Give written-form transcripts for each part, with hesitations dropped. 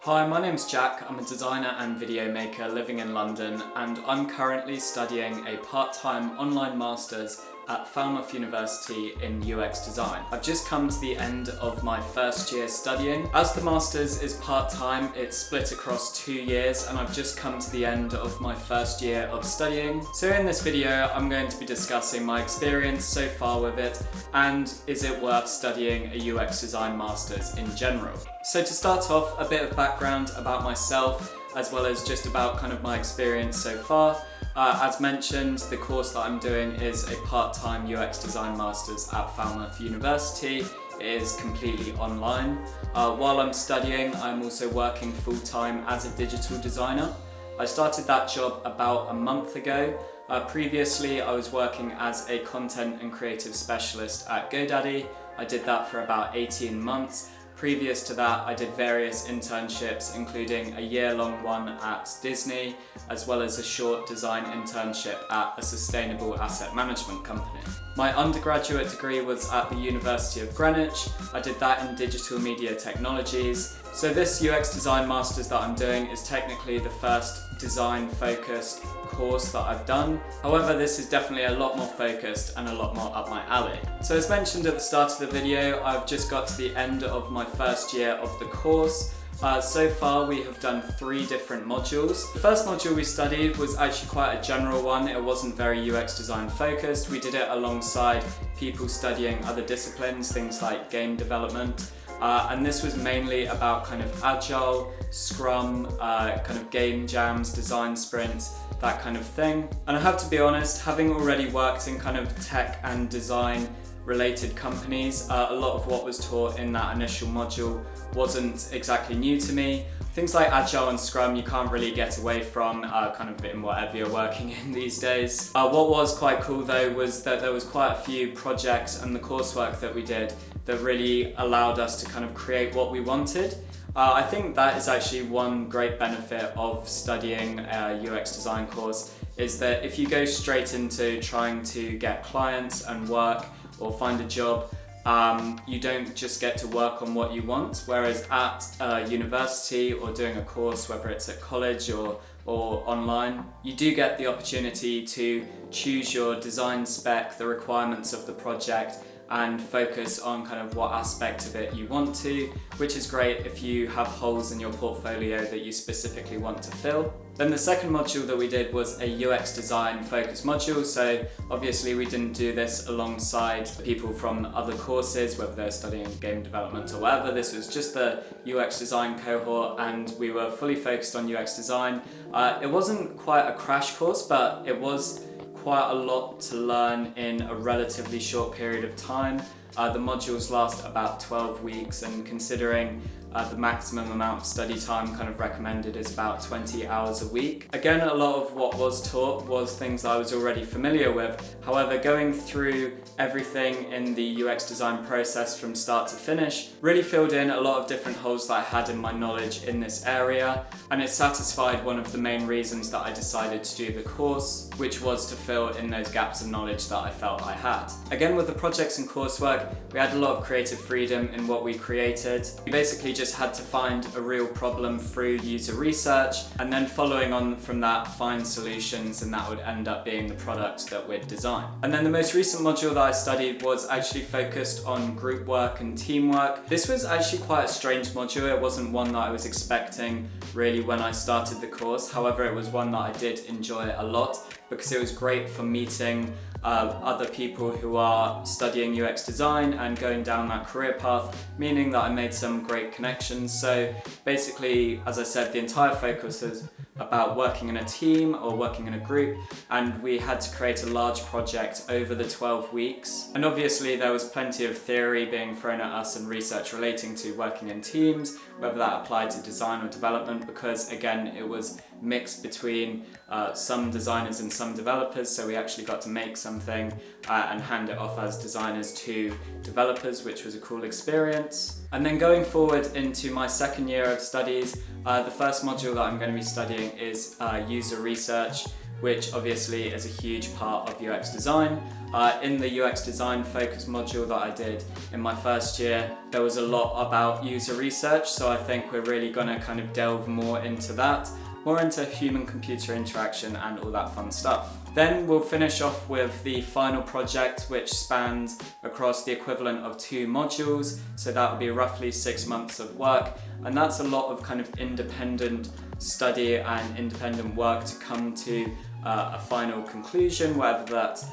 Hi, my name's Jack. I'm a designer and video maker living in London, and I'm currently studying a part-time online master's at Falmouth University in UX design. I've just come to the end of my first year studying. As the master's is part-time, it's split across 2 years, and I've just come to the end of my first year of studying. So in this video, I'm going to be discussing my experience so far with it, and is it worth studying a UX design master's in general. So to start off, a bit of background about myself, as well as just about kind of my experience so far. As mentioned, the course that I'm doing is a part-time UX design master's at Falmouth University. It is completely online. While I'm studying, I'm also working full-time as a digital designer. I started that job about a month ago. Previously, I was working as a content and creative specialist at GoDaddy. I did that for about 18 months. Previous to that, I did various internships, including a year-long one at Disney, as well as a short design internship at a sustainable asset management company. My undergraduate degree was at the University of Greenwich. I did that in digital media technologies. So this UX design master's that I'm doing is technically the first design-focused course that I've done. However, this is definitely a lot more focused and a lot more up my alley. So as mentioned at the start of the video, I've just got to the end of my first year of the course. So far we have done 3 different modules. The first module we studied was actually quite a general one. It wasn't very UX design focused. We did it alongside people studying other disciplines, things like game development. And this was mainly about kind of agile, scrum, kind of game jams, design sprints, that kind of thing. And I have to be honest, having already worked in kind of tech and design related companies, a lot of what was taught in that initial module wasn't exactly new to me. Things like Agile and Scrum you can't really get away from kind of in whatever you're working in these days. What was quite cool though was that there was quite a few projects and the coursework that we did that really allowed us to kind of create what we wanted. I think that is actually one great benefit of studying a UX design course, is that if you go straight into trying to get clients and work or find a job, you don't just get to work on what you want, whereas at university or doing a course, whether it's at college or online, you do get the opportunity to choose your design spec, the requirements of the project, and focus on kind of what aspect of it you want to, which is great if you have holes in your portfolio that you specifically want to fill. Then the second module that we did was a UX design focused module, so obviously we didn't do this alongside people from other courses, whether they're studying game development or whatever. This was just the UX design cohort and we were fully focused on UX design. It wasn't quite a crash course, but it was quite a lot to learn in a relatively short period of time. The modules last about 12 weeks, and considering the maximum amount of study time kind of recommended is about 20 hours a week. Again, a lot of what was taught was things I was already familiar with. However, going through everything in the UX design process from start to finish really filled in a lot of different holes that I had in my knowledge in this area, and it satisfied one of the main reasons that I decided to do the course, which was to fill in those gaps of knowledge that I felt I had. Again, with the projects and coursework, we had a lot of creative freedom in what we created. We basically just had to find a real problem through user research, and then following on from that, find solutions, and that would end up being the product that we'd design. And then the most recent module that I studied was actually focused on group work and teamwork. This was actually quite a strange module. It wasn't one that I was expecting really when I started the course. However, it was one that I did enjoy a lot because it was great for meeting other people who are studying UX design and going down that career path, meaning that I made some great connections. So basically, as I said, the entire focus is about working in a team or working in a group, and we had to create a large project over the 12 weeks. And obviously there was plenty of theory being thrown at us and research relating to working in teams, whether that applied to design or development, because again, it was mixed between some designers and some developers, so we actually got to make something and hand it off as designers to developers, which was a cool experience. And then going forward into my second year of studies, the first module that I'm going to be studying is user research. which obviously is a huge part of UX design. In the UX design focus module that I did in my first year, there was a lot about user research, so I think we're really going to kind of delve more into that, more into human-computer interaction and all that fun stuff. Then we'll finish off with the final project, which spans across the equivalent of 2 modules, so that will be roughly 6 months of work, and that's a lot of kind of independent study and independent work to come to a final conclusion, whether that's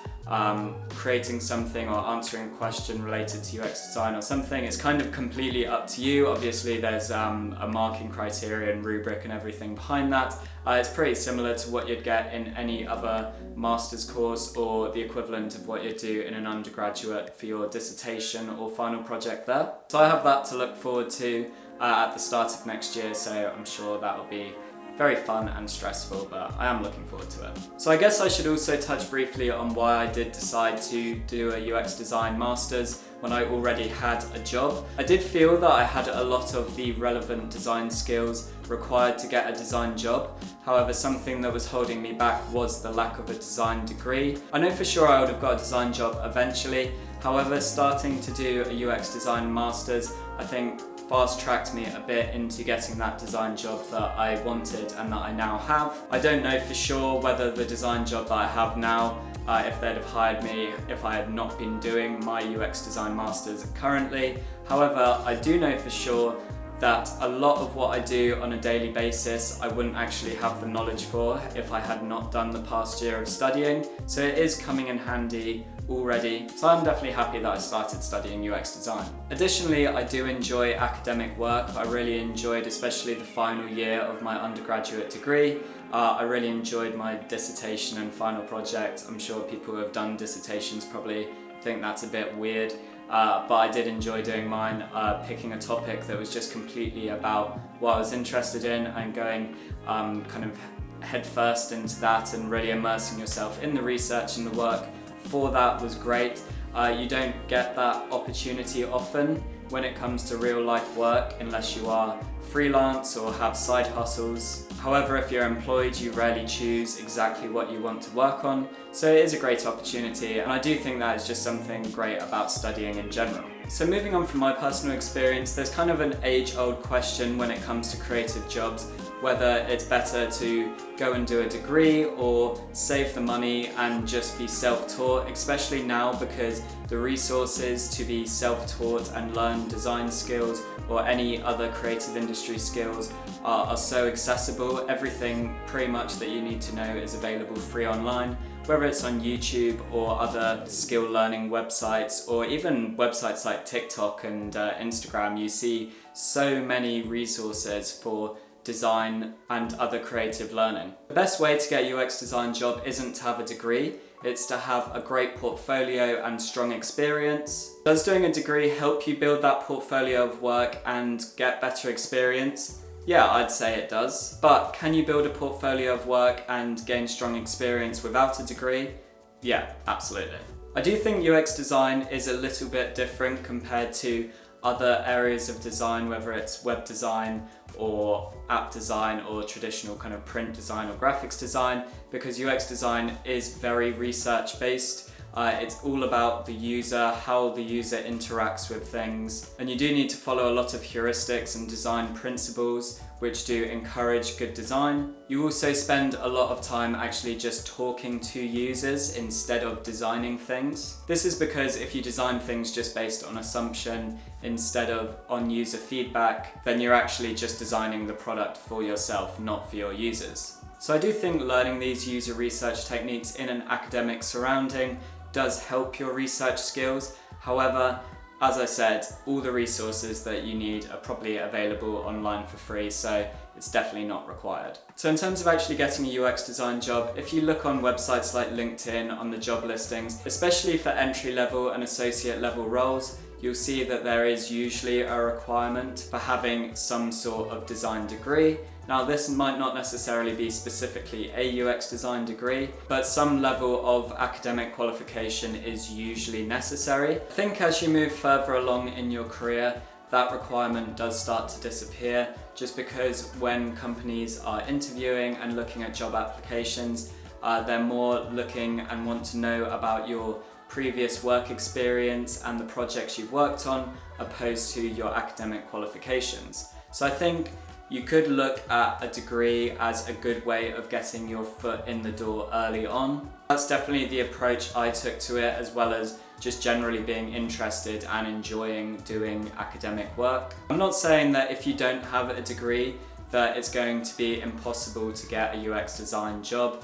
creating something or answering a question related to UX design or something. It's kind of completely up to you. Obviously there's a marking criteria and rubric and everything behind that. It's pretty similar to what you'd get in any other master's course or the equivalent of what you'd do in an undergraduate for your dissertation or final project there. So I have that to look forward to at the start of next year, so I'm sure that will be very fun and stressful, but I am looking forward to it. So I guess I should also touch briefly on why I did decide to do a UX design master's when I already had a job. I did feel that I had a lot of the relevant design skills required to get a design job. However, something that was holding me back was the lack of a design degree. I know for sure I would have got a design job eventually. However, starting to do a UX design master's, I think fast-tracked me a bit into getting that design job that I wanted and that I now have. I don't know for sure whether the design job that I have now, if they'd have hired me if I had not been doing my UX design masters currently. However, I do know for sure that a lot of what I do on a daily basis I wouldn't actually have the knowledge for if I had not done the past year of studying, so it is coming in handy already, so I'm definitely happy that I started studying UX design. Additionally, I do enjoy academic work. I really enjoyed especially the final year of my undergraduate degree. I really enjoyed my dissertation and final project. I'm sure people who have done dissertations probably think that's a bit weird, but I did enjoy doing mine, picking a topic that was just completely about what I was interested in and going kind of head first into that and really immersing yourself in the research and the work. For that was great. You don't get that opportunity often when it comes to real life work unless you are freelance or have side hustles. However, if you're employed, you rarely choose exactly what you want to work on. So it is a great opportunity, and I do think that is just something great about studying in general. So moving on from my personal experience, there's kind of an age-old question when it comes to creative jobs, whether it's better to go and do a degree or save the money and just be self-taught, especially now because the resources to be self-taught and learn design skills or any other creative industry skills are so accessible. Everything pretty much that you need to know is available free online, whether it's on YouTube or other skill learning websites or even websites like TikTok and Instagram. You see so many resources for design and other creative learning. The best way to get a UX design job isn't to have a degree, it's to have a great portfolio and strong experience. Does doing a degree help you build that portfolio of work and get better experience? Yeah, I'd say it does. But can you build a portfolio of work and gain strong experience without a degree? Yeah, absolutely. I do think UX design is a little bit different compared to other areas of design, whether it's web design or app design or traditional kind of print design or graphics design, because UX design is very research based. It's all about the user, how the user interacts with things, and you do need to follow a lot of heuristics and design principles which do encourage good design. You also spend a lot of time actually just talking to users instead of designing things. This is because if you design things just based on assumption instead of on user feedback, then you're actually just designing the product for yourself, not for your users. So I do think learning these user research techniques in an academic surrounding does help your research skills. However, as I said, all the resources that you need are probably available online for free, so it's definitely not required. So in terms of actually getting a UX design job, if you look on websites like LinkedIn on the job listings, especially for entry level and associate level roles, you'll see that there is usually a requirement for having some sort of design degree. Now this might not necessarily be specifically a UX design degree, but some level of academic qualification is usually necessary. I think as you move further along in your career, that requirement does start to disappear, just because when companies are interviewing and looking at job applications, They're more looking and want to know about your previous work experience and the projects you've worked on, opposed to your academic qualifications. So I think you could look at a degree as a good way of getting your foot in the door early on. That's definitely the approach I took to it, as well as just generally being interested and enjoying doing academic work. I'm not saying that if you don't have a degree that it's going to be impossible to get a UX design job.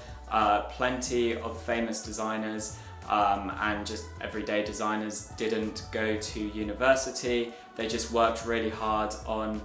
Plenty of famous designers and just everyday designers didn't go to university. They just worked really hard on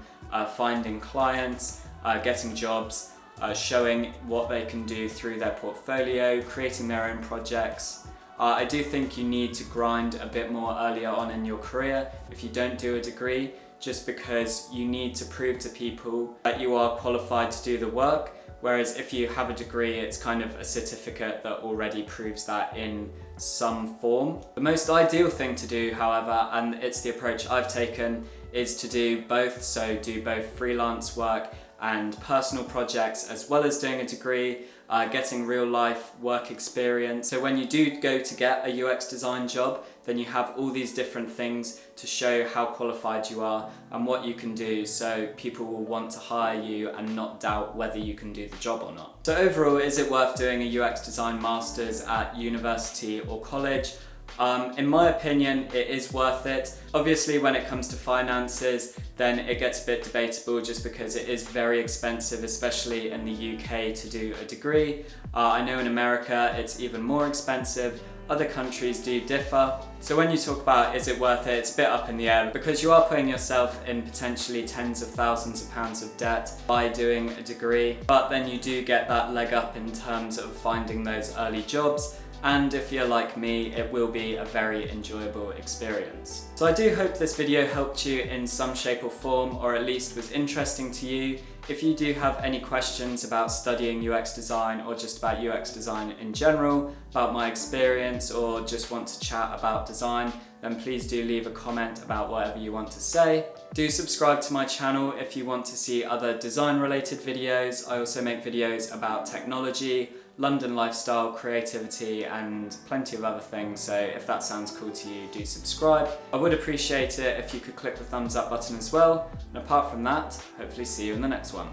finding clients, getting jobs, showing what they can do through their portfolio, creating their own projects. I do think you need to grind a bit more earlier on in your career if you don't do a degree, just because you need to prove to people that you are qualified to do the work. Whereas if you have a degree, it's kind of a certificate that already proves that in some form. The most ideal thing to do, however, and it's the approach I've taken, is to do both. So do both freelance work and personal projects, as well as doing a degree, getting real life work experience. So when you do go to get a UX design job, then you have all these different things to show how qualified you are and what you can do, so people will want to hire you and not doubt whether you can do the job or not. So overall, is it worth doing a UX design masters at university or college? In my opinion, it is worth it. Obviously, when it comes to finances, then it gets a bit debatable, just because it is very expensive, especially in the UK, to do a degree. I know in America it's even more expensive. Other countries do differ. So when you talk about is it worth it, it's a bit up in the air, because you are putting yourself in potentially tens of thousands of pounds of debt by doing a degree, but then you do get that leg up in terms of finding those early jobs. And if you're like me, it will be a very enjoyable experience. So I do hope this video helped you in some shape or form, or at least was interesting to you. If you do have any questions about studying UX design, or just about UX design in general, about my experience, or just want to chat about design, then please do leave a comment about whatever you want to say. Do subscribe to my channel if you want to see other design related videos. I also make videos about technology, London lifestyle, creativity, and plenty of other things, so if that sounds cool to you, do subscribe. I would appreciate it if you could click the thumbs up button as well, and apart from that, hopefully see you in the next one.